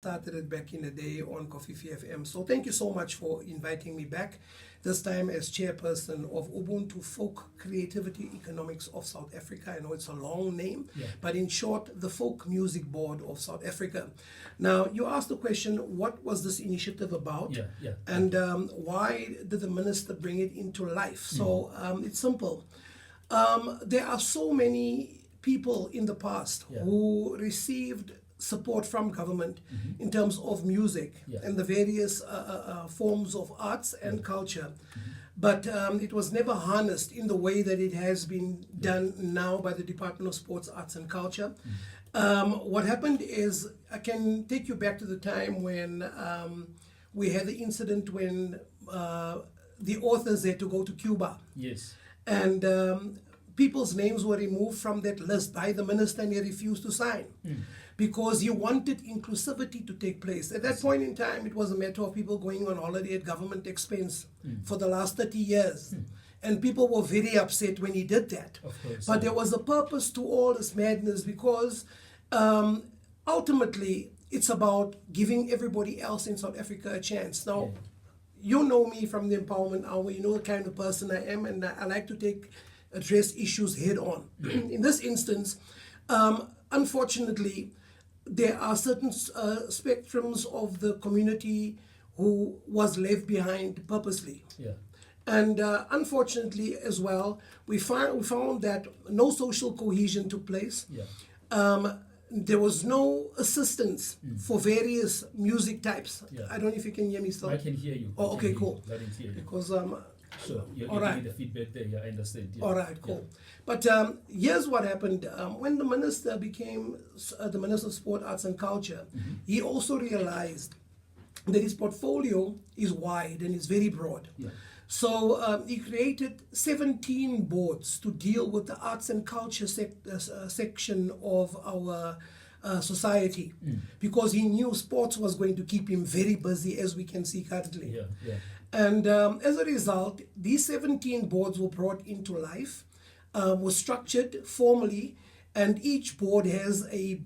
started it back in the day on Kofifi FM. So thank you so much for inviting me back, this time as chairperson of Ubuntu Folk Creativity Economics of South Africa. I know it's a long name, but in short, the Folk Music Board of South Africa. Now, you asked the question, what was this initiative about? And why did the minister bring it into life? So it's simple. There are so many people in the past who received support from government in terms of music and the various forms of arts and culture. But it was never harnessed in the way that it has been done now by the Department of Sports, Arts and Culture. What happened is, I can take you back to the time when we had the incident when the authors had to go to Cuba. And people's names were removed from that list by the minister, and he refused to sign because he wanted inclusivity to take place. At that point in time, it was a matter of people going on holiday at government expense for the last 30 years. And people were very upset when he did that. But there was a purpose to all this madness, because ultimately it's about giving everybody else in South Africa a chance. Now, you know me from the Empowerment Hour, you know the kind of person I am, and I like to address issues head on. In this instance, unfortunately, there are certain spectrums of the community who was left behind purposely. And unfortunately as well, we found that no social cohesion took place. There was no assistance for various music types. I don't know if you can hear me still. I can hear you. Oh, okay, cool. Because sure, you're getting the feedback there. I understand. All right, cool. But here's what happened. When the minister became the Minister of Sport, Arts and Culture, he also realized that his portfolio is wide and is very broad. So he created 17 boards to deal with the arts and culture section of our society, because he knew sports was going to keep him very busy, as we can see currently. And as a result, these 17 boards were brought into life, were structured formally, and each board has a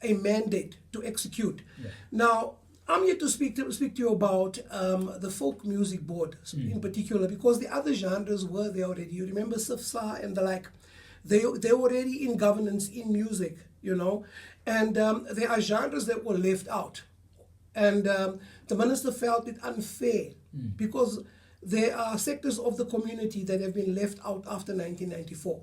mandate to execute. Now, I'm here to speak to you about the Folk Music Board in particular, because the other genres were there already. You remember SIFSA and the like. They were already in governance in music, you know, and there are genres that were left out. And the minister felt it unfair because there are sectors of the community that have been left out after 1994.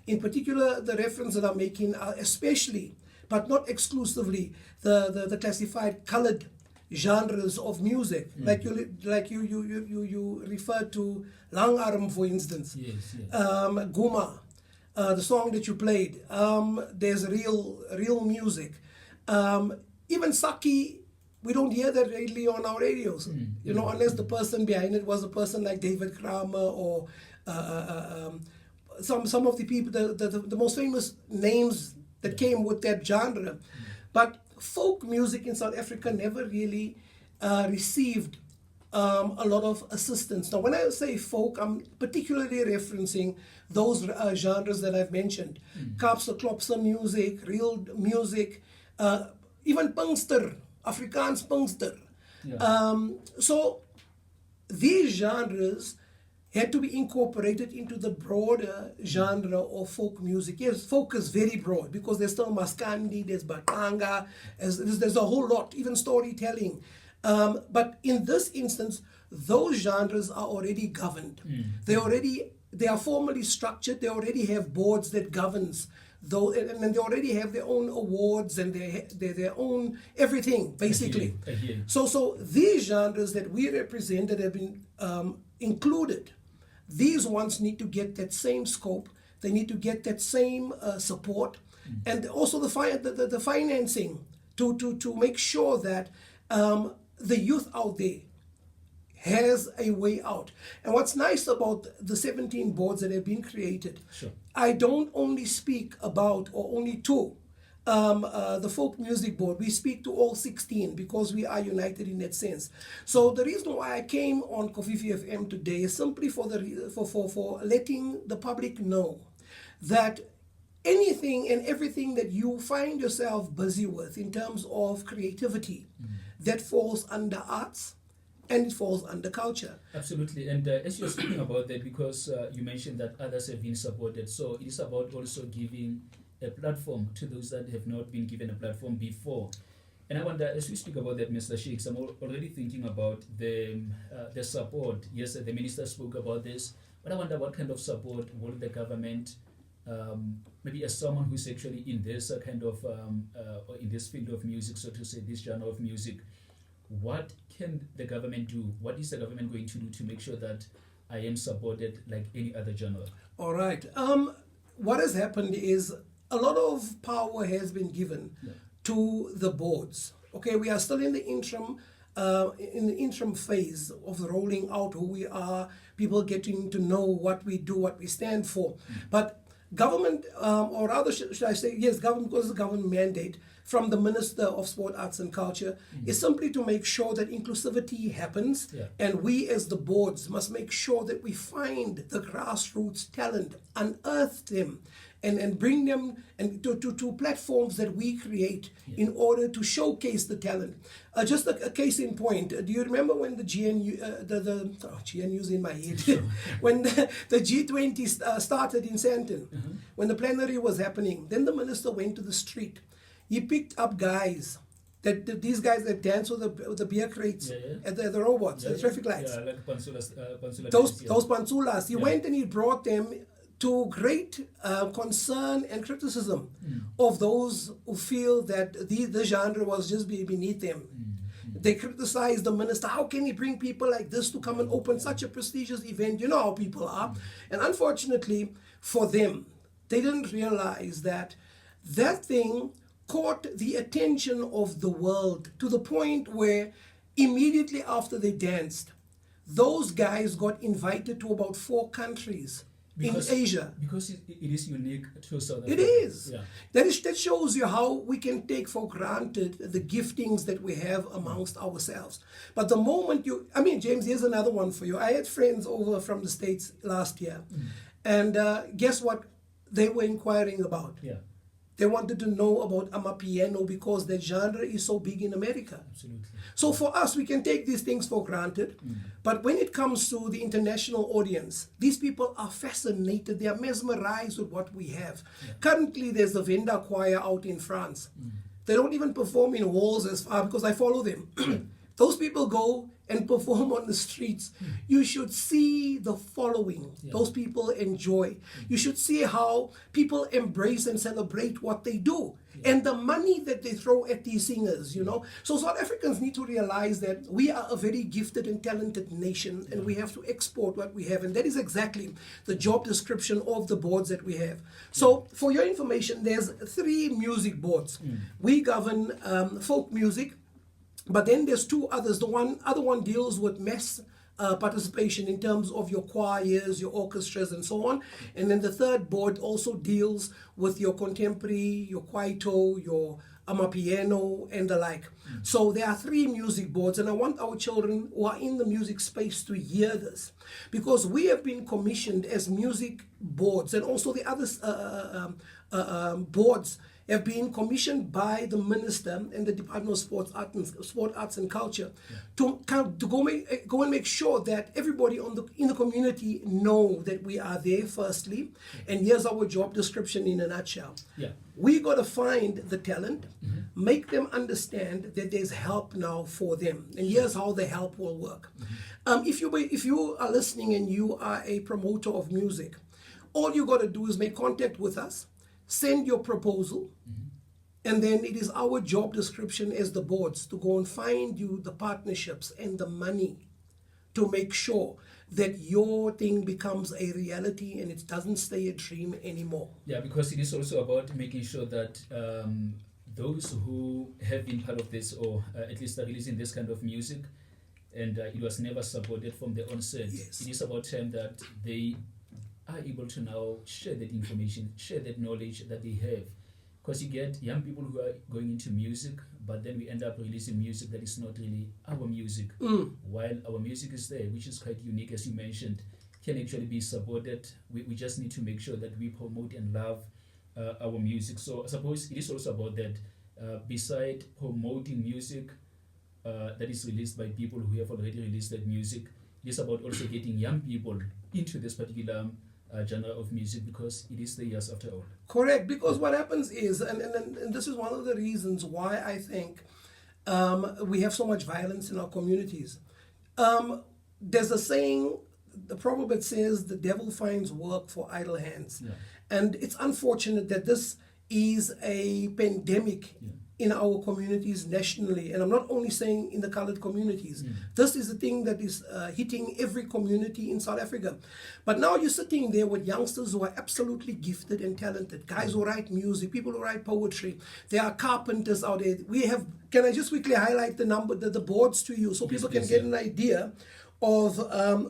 In particular, the reference that I'm making are especially, but not exclusively, the classified colored genres of music, like you referred to Langarm, for instance, Guma, the song that you played. There's real music. Even Saki, we don't hear that readily on our radios, you know, unless the person behind it was a person like David Kramer or some of the people, the most famous names that came with that genre. But folk music in South Africa never really received a lot of assistance. Now, when I say folk, I'm particularly referencing those genres that I've mentioned. Kaapse Klopse music, real music, even Pinkster, Afrikaans Pinkster. So these genres had to be incorporated into the broader genre of folk music. Yes, folk is very broad because there's still Maskandi, there's Batanga, there's a whole lot, even storytelling. But in this instance, those genres are already governed. They are formally structured. They already have boards that governs those, and they already have their own awards and their own everything, basically. So these genres that we represent that have been included, these ones need to get that same scope. They need to get that same support, and also the financing to make sure that the youth out there has a way out. And what's nice about the 17 boards that have been created, I don't only speak about or only to the Folk Music Board. We speak to all 16 because we are united in that sense. So the reason why I came on Kofifi FM today is simply for letting the public know that anything and everything that you find yourself busy with in terms of creativity, that falls under arts and it falls under culture. Absolutely. And as you're speaking about that, because you mentioned that others have been supported, so it is about also giving a platform to those that have not been given a platform before. And I wonder, as we speak about that, Mr. Shakes, I'm already thinking about the support. Yes, the minister spoke about this, but I wonder what kind of support will the government, maybe as someone who's actually in this kind of, or in this field of music, so to say, this genre of music, what can the government do? What is the government going to do to make sure that I am supported like any other genre? All right. What has happened is a lot of power has been given to the boards. Okay, we are still in the interim phase of rolling out who we are, people getting to know what we do, what we stand for. But government, or rather should I say, yes, government, because it's a government mandate from the Minister of Sport, Arts and Culture, is simply to make sure that inclusivity happens. And we as the boards must make sure that we find the grassroots talent, unearth them, and bring them and to platforms that we create in order to showcase the talent. Just a case in point, do you remember when the GNU's in my head, when the G20 started in Sandton, when the plenary was happening, then the minister went to the street. He picked up guys, these guys that dance with the beer crates at the robots, the traffic lights. Yeah, like Pansulas. Those Pansulas. He went and he brought them to great concern and criticism of those who feel that the genre was just beneath them. They criticized the minister. How can he bring people like this to come and open such a prestigious event? You know how people are. And unfortunately for them, they didn't realize that thing caught the attention of the world to the point where immediately after they danced, those guys got invited to about 4 countries in Asia. Because it is unique to South Africa. It is. Yeah. That shows you how we can take for granted the giftings that we have amongst ourselves. But the moment James, here's another one for you. I had friends over from the States last year. And guess what they were inquiring about? They wanted to know about Amapiano because the genre is so big in America. Absolutely. So for us, we can take these things for granted. But when it comes to the international audience, these people are fascinated. They are mesmerized with what we have. Currently, there's the Venda Choir out in France. They don't even perform in halls as far, because I follow them. Those people go and perform on the streets. You should see the following. Those people enjoy. You should see how people embrace and celebrate what they do. And the money that they throw at these singers, you know. So South Africans need to realize that we are a very gifted and talented nation, and we have to export what we have. And that is exactly the job description of the boards that we have. So for your information, there's 3 music boards. We govern folk music. But then there's 2 others. The other one deals with mass participation in terms of your choirs, your orchestras, and so on. And then the 3rd board also deals with your contemporary, your kwaito, your amapiano, and the like. So there are 3 music boards, and I want our children who are in the music space to hear this, because we have been commissioned as music boards, and also the other boards have been commissioned by the minister and the Department of Sport, Arts and Culture to go and make sure that everybody in the community know that we are there firstly. And here's our job description in a nutshell. We got to find the talent, make them understand that there's help now for them. And here's how the help will work. If you are listening and you are a promoter of music, all you got to do is make contact with us, send your proposal, and then it is our job description as the boards to go and find you the partnerships and the money to make sure that your thing becomes a reality and it doesn't stay a dream anymore. Yeah, because it is also about making sure that those who have been part of this, or at least are releasing this kind of music, and it was never supported from the onset, it is about time that they are able to now share that information, share that knowledge that they have. Because you get young people who are going into music, but then we end up releasing music that is not really our music. While our music is there, which is quite unique, as you mentioned, can actually be supported. We just need to make sure that we promote and love our music. So I suppose it is also about that. Beside promoting music that is released by people who have already released that music, it is about also getting young people into this particular genre of music, because it is the years after all. Correct, because what happens is, and this is one of the reasons why I think we have so much violence in our communities. There's a saying, the proverb that says, the devil finds work for idle hands. Yeah. And it's unfortunate that this is a pandemic in our communities nationally. And I'm not only saying in the colored communities. This is a thing that is hitting every community in South Africa. But now you're sitting there with youngsters who are absolutely gifted and talented. Guys who write music, people who write poetry. There are carpenters out there. We have, can I just quickly highlight the boards to you so people can get an idea of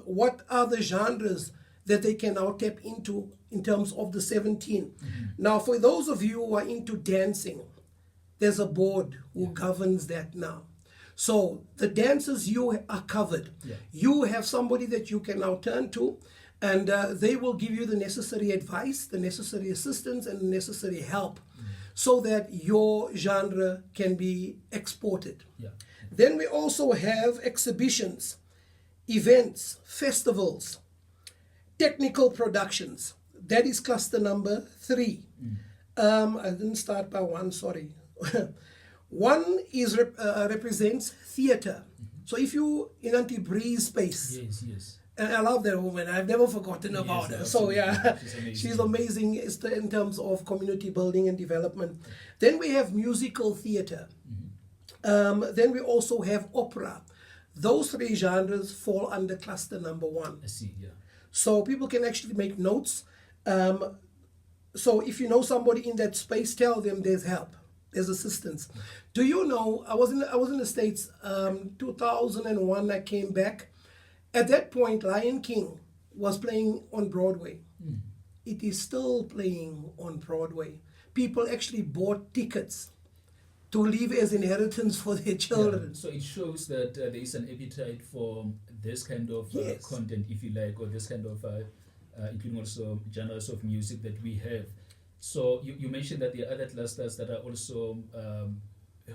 what are the genres that they can now tap into in terms of the 17. Now, for those of you who are into dancing, there's a board who governs that now. So the dancers, you are covered. You have somebody that you can now turn to, and they will give you the necessary advice, the necessary assistance, and the necessary help so that your genre can be exported. Then we also have exhibitions, events, festivals, technical productions. That is cluster number 3. I didn't start by 1, sorry. 1 is represents theater. So if you in Auntie Bree's space, and I love that woman, I've never forgotten about her. So yeah, she's amazing in terms of community building and development. Then we have musical theater. Then we also have opera. Those 3 genres fall under cluster number 1. I see, yeah. So people can actually make notes. So if you know somebody in that space, tell them there's help, there's assistance. Do you know, I was in the States, 2001 I came back. At that point, Lion King was playing on Broadway. It is still playing on Broadway. People actually bought tickets to leave as inheritance for their children. So it shows that there is an appetite for this kind of content, if you like, or this kind of including also genres of music that we have. So you mentioned that there are other clusters that are also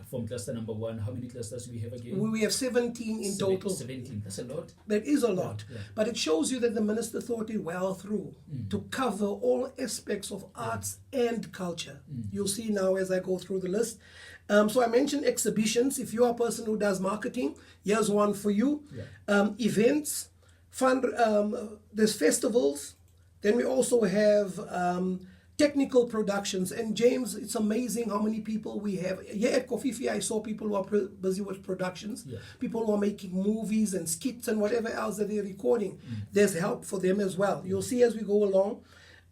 from cluster number 1. How many clusters do we have again? We have 17 in total. 17, that's a lot. That is a lot. But it shows you that the minister thought it well through to cover all aspects of arts and culture. You'll see now as I go through the list. So I mentioned exhibitions. If you are a person who does marketing, here's one for you. Events, there's festivals. Then we also have technical productions. And James, it's amazing how many people we have. Here at Kofifi, I saw people who are busy with productions, people who are making movies and skits and whatever else that they're recording. There's help for them as well. You'll see as we go along.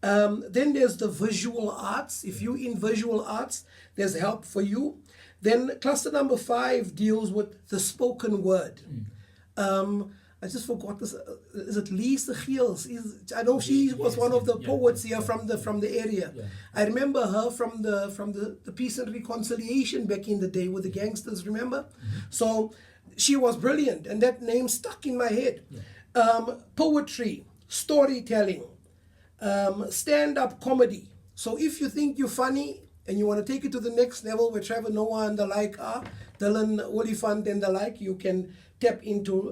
Then there's the visual arts. If you're in visual arts, there's help for you. Then cluster number 5 deals with the spoken word. I just forgot this. Is it Lisa Giels? I know she was one of the poets here from the area. I remember her from the Peace and Reconciliation back in the day with the gangsters. Remember? So she was brilliant, and that name stuck in my head. Poetry, storytelling, stand-up comedy. So if you think you're funny and you want to take it to the next level, where Trevor Noah and the like are, Dylan Oliphant and the like, you can tap into